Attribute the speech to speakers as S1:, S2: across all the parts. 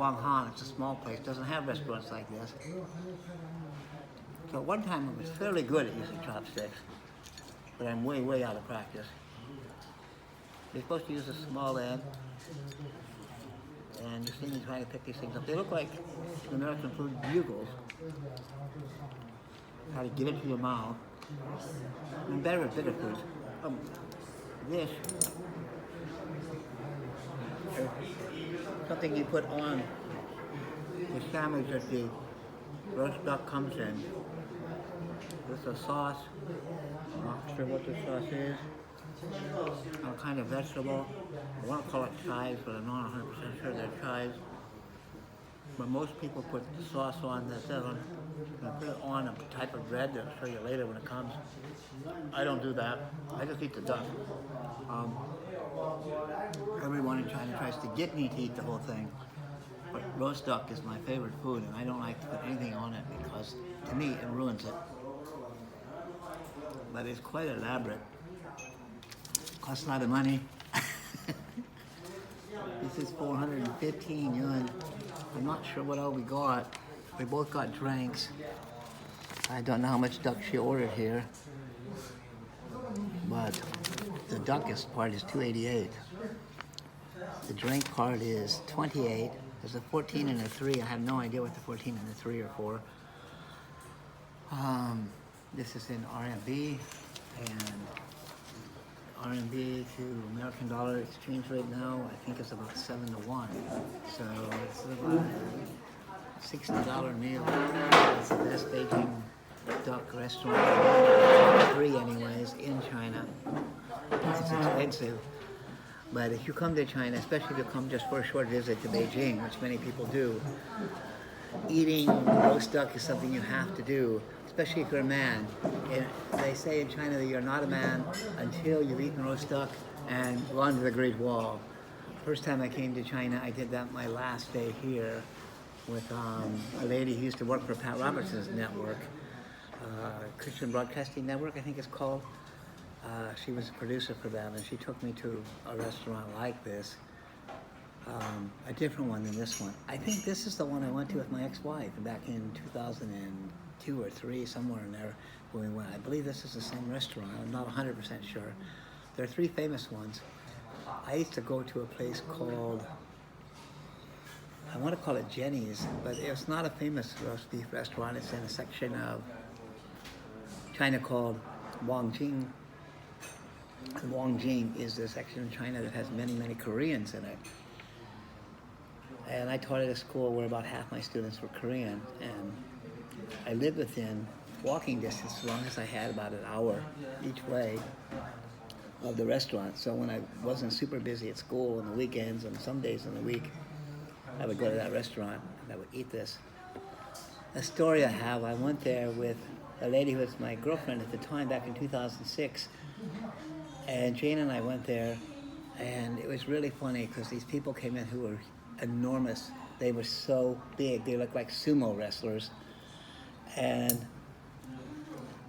S1: Guanghan, it's a small place, doesn't have restaurants like this. So at one time I was fairly good at using chopsticks, but I'm way, way out of practice. You're supposed to use a small end, and you see me trying to pick these things up. They look like American food bugles. How to get it to your mouth. And better at bitter foods. This is something you put on the sandwich that the roast duck comes in. With a sauce. I'm not sure what the sauce is. Some kind of vegetable. I want to call it chives, but I'm not 100% sure they're chives. But most people put the sauce on that doesn't. Put it on a type of bread that I'll show you later when it comes. I don't do that. I just eat the duck. Everyone in China tries to get me to eat the whole thing. But roast duck is my favorite food, and I don't like to put anything on it because, to me, it ruins it. But it's quite elaborate. Costs a lot of money. This is 415 yuan. I'm not sure what all we got. We both got drinks. I don't know how much duck she ordered here. But the duck part is 288. The drink part is 28. There's a 14 and a 3. I have no idea what the 14 and the 3 are for. This is in RMB, and RMB to American dollar exchange rate now, I think it's about 7 to 1. So it's about $60 meal. It's the best Beijing duck restaurant, 3 anyways, in China. It's expensive. But if you come to China, especially if you come just for a short visit to Beijing, which many people do, eating roast duck is something you have to do, especially if you're a man. And they say in China that you're not a man until you've eaten roast duck and gone to the Great Wall. First time I came to China, I did that my last day here with a lady who used to work for Pat Robertson's network, Christian Broadcasting Network, I think it's called. She was a producer for them, and she took me to a restaurant like this, a different one than this one. I think this is the one I went to with my ex-wife back in 2002 or 3, somewhere in there when we went. I believe this is the same restaurant. I'm not 100% sure. There are 3 famous ones. I used to go to a place called, I want to call it Jenny's, but it's not a famous roast beef restaurant. It's in a section of China called Wangjing. Wangjing is the section of China that has many, many Koreans in it. And I taught at a school where about half my students were Korean, and I lived within walking distance as long as I had, about an hour each way of the restaurant. So when I wasn't super busy at school on the weekends and some days in the week, I would go to that restaurant and I would eat this. A story I have, I went there with a lady who was my girlfriend at the time back in 2006, and Jane and I went there, and it was really funny because these people came in who were enormous. They were so big, they looked like sumo wrestlers. And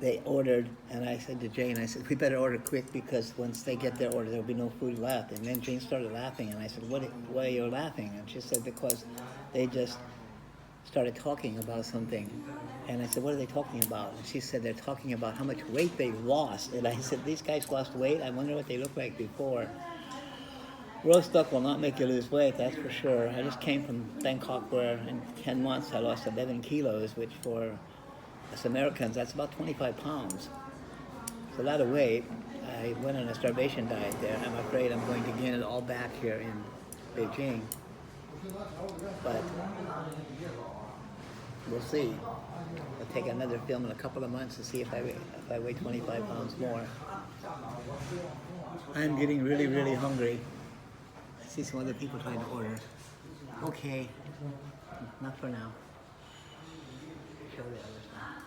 S1: they ordered, and I said to Jane, I said, we better order quick because once they get their order, there'll be no food left. And then Jane started laughing, and I said, why are you laughing? And she said, because they just started talking about something. And I said, what are they talking about? And she said, they're talking about how much weight they lost. And I said, these guys lost weight? I wonder what they looked like before. Roast duck will not make you lose weight, that's for sure. I just came from Bangkok where in 10 months I lost 11 kilos, which for us Americans, that's about 25 pounds. It's a lot of weight. I went on a starvation diet there. I'm afraid I'm going to gain it all back here in Beijing. But we'll see. I'll take another film in a couple of months to see if I weigh 25 pounds more. I'm getting really, really hungry. I see some other people trying to order. Okay, not for now. Show the other stuff.